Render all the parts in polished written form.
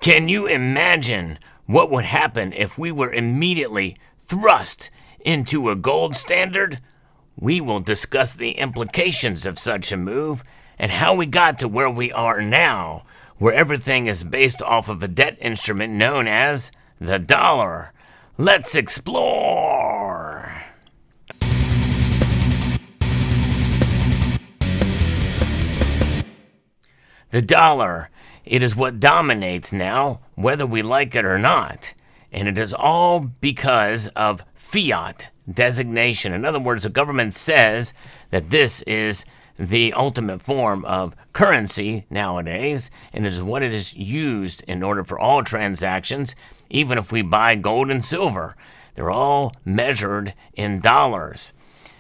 Can you imagine what would happen if we were immediately thrust into a gold standard? We will discuss the implications of such a move and how we got to where we are now, where everything is based off of a debt instrument known as the dollar. Let's explore! The dollar, it is what dominates now, whether we like it or not. And it is all because of fiat designation. In other words, the government says that this is the ultimate form of currency nowadays, and it is what it is used in order for all transactions, even if we buy gold and silver. They're all measured in dollars.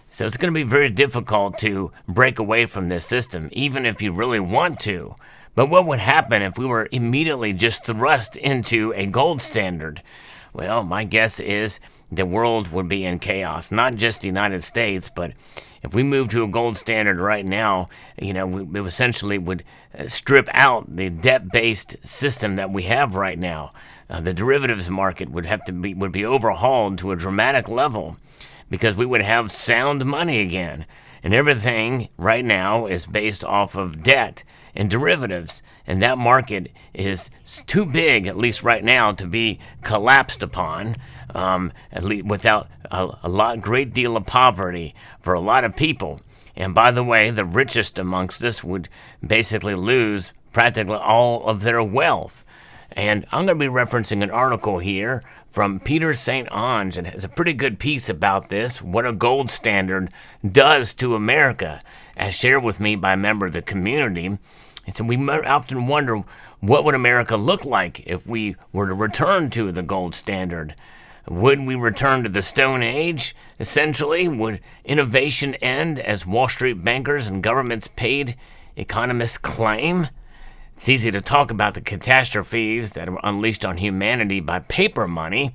So it's going to be very difficult to break away from this system, even if you really want to. But what would happen if we were immediately just thrust into a gold standard? Well, my guess is the world would be in chaos, not just the United States, but if we move to a gold standard right now, we essentially would strip out the debt-based system that we have right now. The derivatives market would be overhauled to a dramatic level, because we would have sound money again. And everything right now is based off of debt and derivatives. And that market is too big, at least right now, to be collapsed upon, at least without a great deal of poverty for a lot of people. And by the way, the richest amongst us would basically lose practically all of their wealth. And I'm going to be referencing an article here from Peter St. Onge, and has a pretty good piece about this, what a gold standard does to America, as shared with me by a member of the community. And so we often wonder, what would America look like if we were to return to the gold standard? Would we return to the Stone Age, essentially? Would innovation end, as Wall Street bankers and governments paid economists claim? It's easy to talk about the catastrophes that are unleashed on humanity by paper money,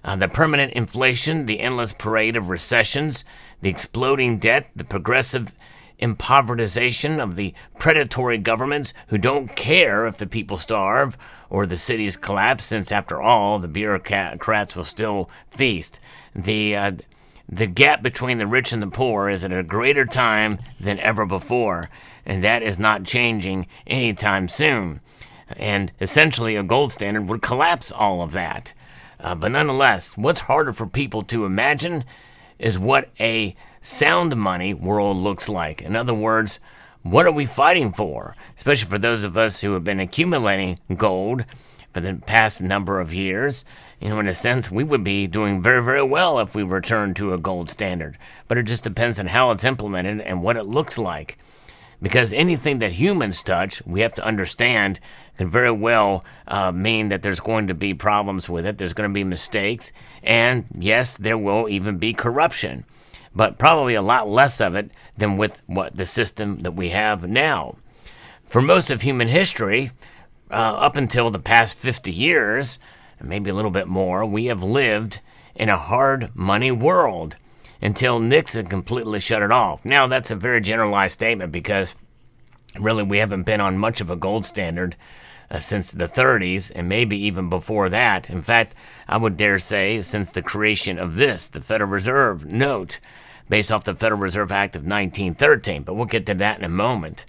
the permanent inflation, the endless parade of recessions, the exploding debt, the progressive impoverization of the predatory governments who don't care if the people starve or the cities collapse, since after all, the bureaucrats will still feast. The gap between the rich and the poor is at a greater time than ever before, and that is not changing anytime soon. And essentially, a gold standard would collapse all of that. But nonetheless, what's harder for people to imagine is what a sound money world looks like. In other words, what are we fighting for? Especially for those of us who have been accumulating gold for the past number of years. In a sense, we would be doing very, very well if we returned to a gold standard. But it just depends on how it's implemented and what it looks like. Because anything that humans touch, we have to understand, can very well mean that there's going to be problems with it. There's going to be mistakes. And yes, there will even be corruption. But probably a lot less of it than with the system that we have now. For most of human history, up until the past 50 years, maybe a little bit more, we have lived in a hard money world until Nixon completely shut it off. Now, that's a very generalized statement, because really we haven't been on much of a gold standard since the 30s, and maybe even before that. In fact, I would dare say since the creation of the Federal Reserve note, based off the Federal Reserve Act of 1913. But we'll get to that in a moment.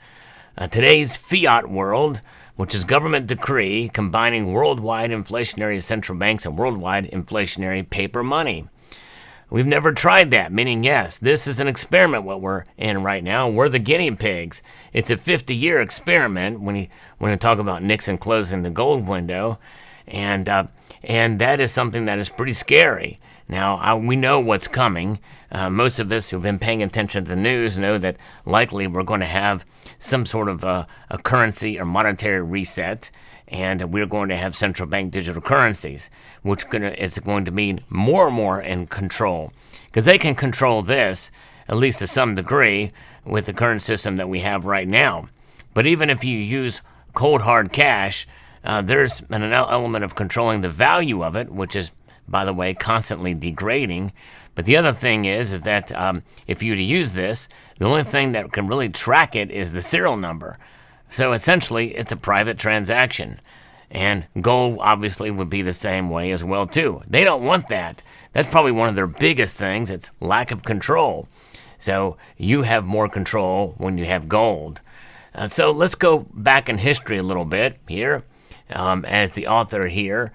Today's fiat world, which is government decree combining worldwide inflationary central banks and worldwide inflationary paper money. We've never tried that, meaning, yes, this is an experiment, what we're in right now. We're the guinea pigs. It's a 50-year experiment when you talk about Nixon closing the gold window, and that is something that is pretty scary. Now, we know what's coming. Most of us who've been paying attention to the news know that likely we're going to have some sort of a currency or monetary reset, and we're going to have central bank digital currencies, which is going to mean more and more in control, because they can control this, at least to some degree, with the current system that we have right now. But even if you use cold hard cash, there's an element of controlling the value of it, which is, by the way, constantly degrading. But the other thing is that if you were to use this, the only thing that can really track it is the serial number. So essentially, it's a private transaction. And gold obviously would be the same way as well too. They don't want that. That's probably one of their biggest things. It's lack of control. So you have more control when you have gold. So let's go back in history a little bit here. As the author here,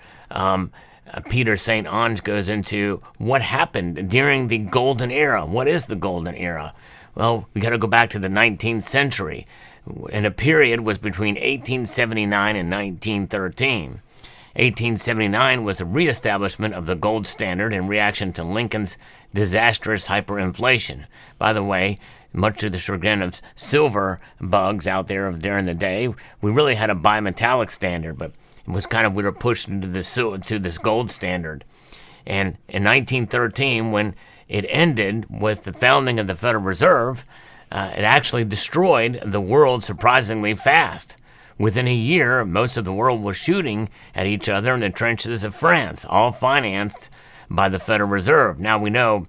Peter St. Onge, goes into what happened during the Golden Era. What is the Golden Era? Well, we got to go back to the 19th century, and a period was between 1879 and 1913. 1879 was a reestablishment of the gold standard in reaction to Lincoln's disastrous hyperinflation. By the way, much to the chagrin of silver bugs out there during the day, we really had a bimetallic standard, but it was kind of, we were pushed into this gold standard. And in 1913, when it ended with the founding of the Federal Reserve, it actually destroyed the world surprisingly fast. Within a year, most of the world was shooting at each other in the trenches of France, all financed by the Federal Reserve. Now we know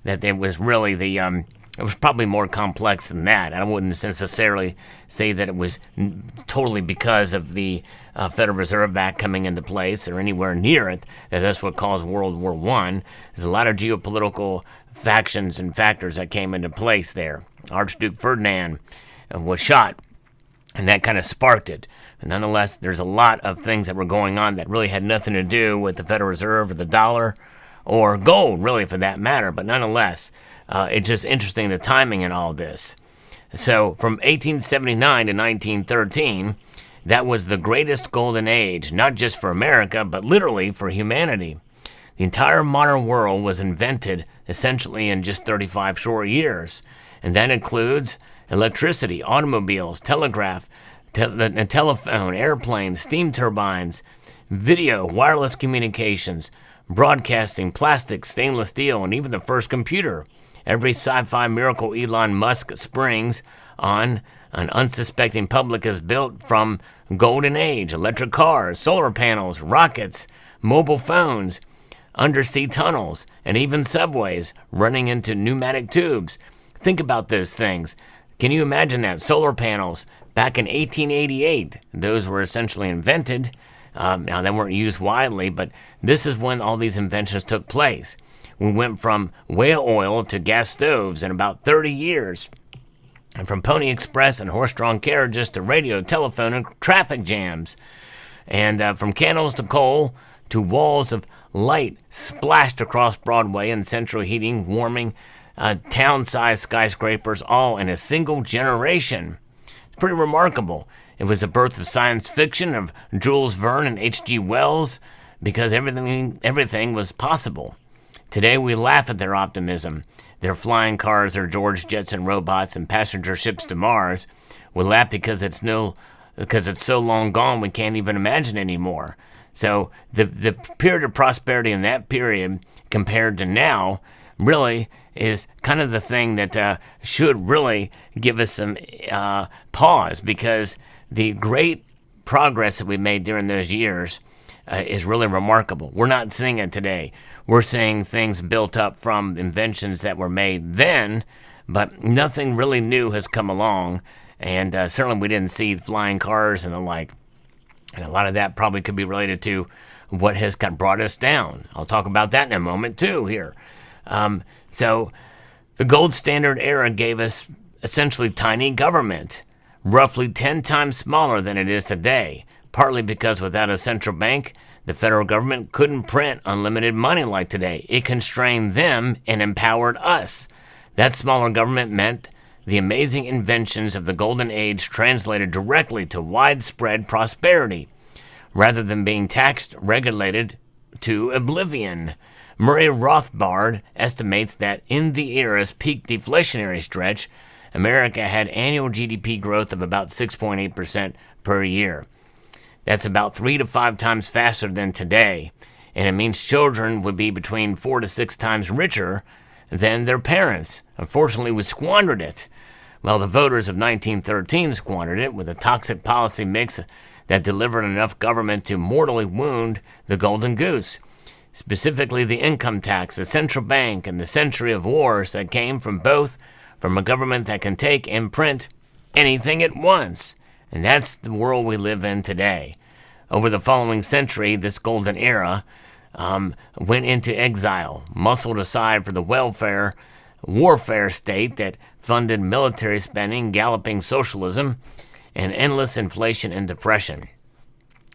that it was really it was probably more complex than that. I wouldn't necessarily say that it was totally because of the Federal Reserve Act coming into place or anywhere near it, that's what caused World War I. There's a lot of geopolitical factions and factors that came into place there. Archduke Ferdinand was shot, and that kind of sparked it. But nonetheless, there's a lot of things that were going on that really had nothing to do with the Federal Reserve or the dollar or gold, really, for that matter. But nonetheless, it's just interesting, the timing in all this. So from 1879 to 1913, that was the greatest golden age, not just for America, but literally for humanity. The entire modern world was invented essentially in just 35 short years. And that includes electricity, automobiles, telegraph, telephone, airplanes, steam turbines, video, wireless communications, broadcasting, plastics, stainless steel, and even the first computer. Every sci-fi miracle Elon Musk springs on an unsuspecting public is built from golden age: electric cars, solar panels, rockets, mobile phones, undersea tunnels, and even subways running into pneumatic tubes. Think about those things. Can you imagine that? Solar panels back in 1888, those were essentially invented. Now, they weren't used widely, but this is when all these inventions took place. We went from whale oil to gas stoves in about 30 years. And from Pony Express and horse-drawn carriages to radio, telephone, and traffic jams. And from candles to coal to walls of light splashed across Broadway and central heating, warming, town-sized skyscrapers, all in a single generation. It's pretty remarkable. It was the birth of science fiction, of Jules Verne and H.G. Wells, because everything was possible. Today we laugh at their optimism, their flying cars, their George Jetson robots, and passenger ships to Mars. We laugh because it's so long gone we can't even imagine anymore. So the period of prosperity in that period compared to now really is kind of the thing that should really give us some pause, because the great progress that we made during those years is really remarkable. We're not seeing it today. We're seeing things built up from inventions that were made then, but nothing really new has come along, and certainly we didn't see flying cars and the like. And a lot of that probably could be related to what has brought us down. I'll talk about that in a moment too here. So the gold standard era gave us essentially tiny government, roughly 10 times smaller than it is today, partly because without a central bank, the federal government couldn't print unlimited money like today. It constrained them and empowered us. That smaller government meant the amazing inventions of the Golden Age translated directly to widespread prosperity, rather than being taxed, regulated to oblivion. Murray Rothbard estimates that in the era's peak deflationary stretch, America had annual GDP growth of about 6.8% per year. That's about 3 to 5 times faster than today, and it means children would be between 4 to 6 times richer than their parents. Unfortunately, we squandered it. Well, the voters of 1913 squandered it with a toxic policy mix that delivered enough government to mortally wound the golden goose, specifically the income tax, the central bank, and the century of wars that came from a government that can take and print anything at once. And that's the world we live in today. Over the following century, this golden era went into exile, muscled aside for the warfare state that funded military spending, galloping socialism, and endless inflation and depression.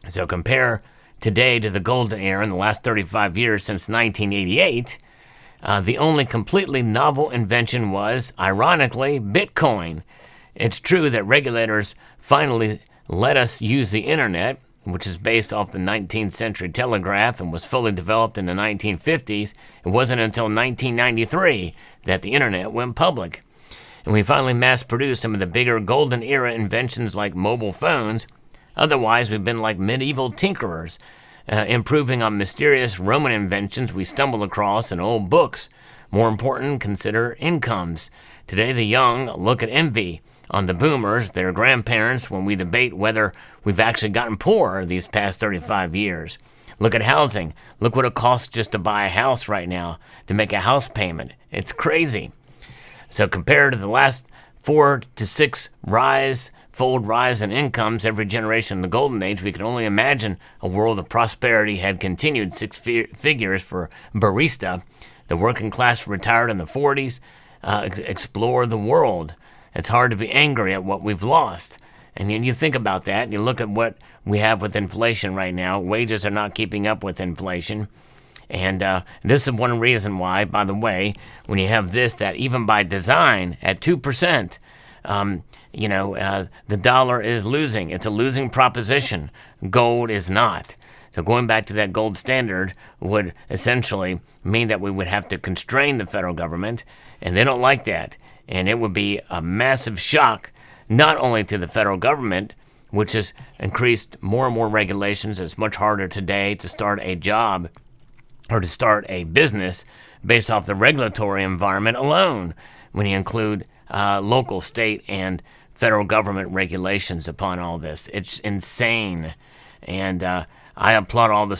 So compare today to the golden era in the last 35 years since 1988. The only completely novel invention was, ironically, Bitcoin. It's true that regulators finally let us use the internet, which is based off the 19th century telegraph and was fully developed in the 1950s. It wasn't until 1993 that the internet went public. And we finally mass-produced some of the bigger golden era inventions like mobile phones. Otherwise, we've been like medieval tinkerers, improving on mysterious Roman inventions we stumbled across in old books. More important, consider incomes. Today, the young look at envy on the boomers, their grandparents, when we debate whether we've actually gotten poorer these past 35 years. Look at housing. Look what it costs just to buy a house right now, to make a house payment. It's crazy. So compared to the last 4 to 6 fold rise in incomes every generation in the golden age, we can only imagine a world of prosperity had continued 6 figures for barista. The working class retired in the 40s, explore the world. It's hard to be angry at what we've lost. And you think about that, and you look at what we have with inflation right now. Wages are not keeping up with inflation. And this is one reason why, by the way, when you have this, that even by design at 2%, the dollar is losing. It's a losing proposition. Gold is not. So going back to that gold standard would essentially mean that we would have to constrain the federal government, and they don't like that. And it would be a massive shock, not only to the federal government, which has increased more and more regulations. It's much harder today to start a job or to start a business based off the regulatory environment alone, when you include local, state, and federal government regulations upon all this. It's insane. And I applaud all the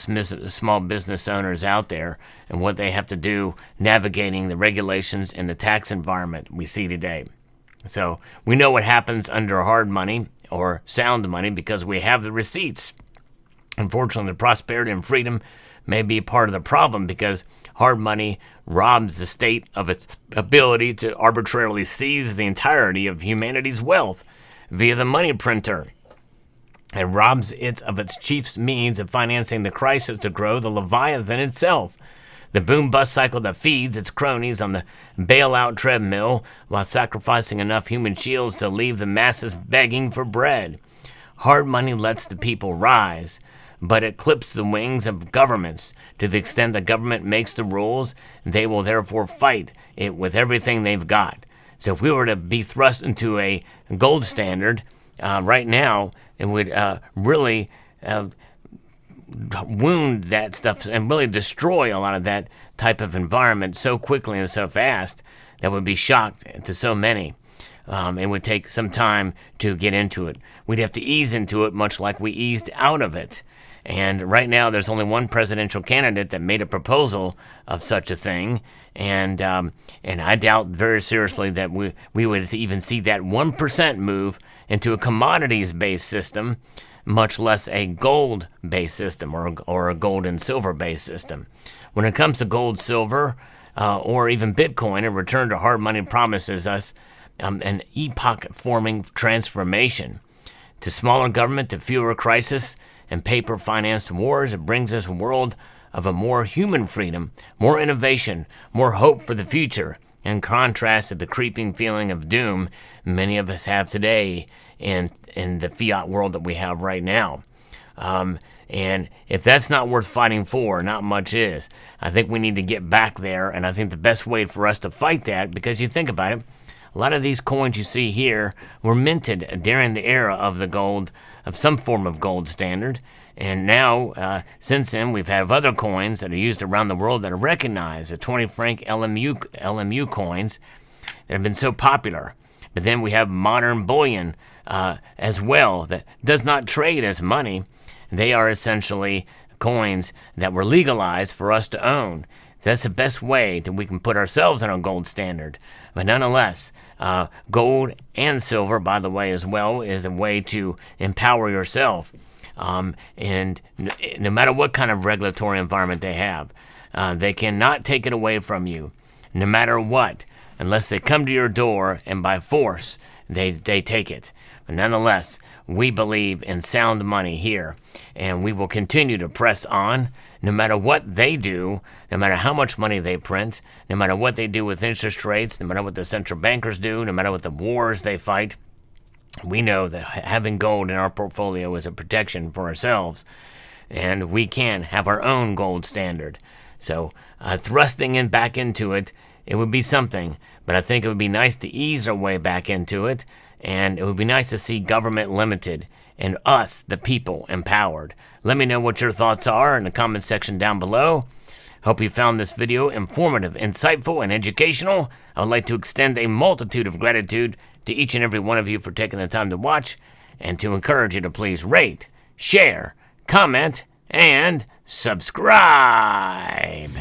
small business owners out there and what they have to do navigating the regulations and the tax environment we see today. So we know what happens under hard money or sound money because we have the receipts. Unfortunately, the prosperity and freedom may be part of the problem because hard money robs the state of its ability to arbitrarily seize the entirety of humanity's wealth via the money printer. It robs it of its chief means of financing the crisis to grow the Leviathan itself, the boom-bust cycle that feeds its cronies on the bailout treadmill while sacrificing enough human shields to leave the masses begging for bread. Hard money lets the people rise, but it clips the wings of governments. To the extent the government makes the rules, they will therefore fight it with everything they've got. So if we were to be thrust into a gold standard right now, it would really wound that stuff and really destroy a lot of that type of environment so quickly and so fast that would be shocked to so many. It would take some time to get into it. We'd have to ease into it much like we eased out of it. And right now there's only one presidential candidate that made a proposal of such a thing. And I doubt very seriously that we would even see that 1% move into a commodities-based system, much less a gold-based system or a gold and silver-based system. When it comes to gold, silver, or even Bitcoin, a return to hard money promises us an epoch-forming transformation. To smaller government, to fewer crisis and paper-financed wars, it brings us a world of a more human freedom, more innovation, more hope for the future, in contrast to the creeping feeling of doom many of us have today in the fiat world that we have right now. And if that's not worth fighting for, not much is. I think we need to get back there, and I think the best way for us to fight that, because you think about it, a lot of these coins you see here were minted during the era of the gold, of some form of gold standard. And now, since then, we've had other coins that are used around the world that are recognized, the 20 franc LMU coins that have been so popular. But then we have modern bullion as well that does not trade as money. They are essentially coins that were legalized for us to own. That's the best way that we can put ourselves on a gold standard. But nonetheless, gold and silver, by the way, as well, is a way to empower yourself. And no matter what kind of regulatory environment they have, they cannot take it away from you, no matter what, unless they come to your door and by force they take it. But nonetheless, we believe in sound money here, and we will continue to press on no matter what they do, no matter how much money they print, no matter what they do with interest rates, no matter what the central bankers do, no matter what the wars they fight. We know that having gold in our portfolio is a protection for ourselves, and we can have our own gold standard. So thrusting in back into it, it would be something, but I think it would be nice to ease our way back into it, and it would be nice to see government limited and us, the people, empowered. Let me know what your thoughts are in the comment section down below. Hope you found this video informative, insightful, and educational. I would like to extend a multitude of gratitude to each and every one of you for taking the time to watch, and to encourage you to please rate, share, comment, and subscribe.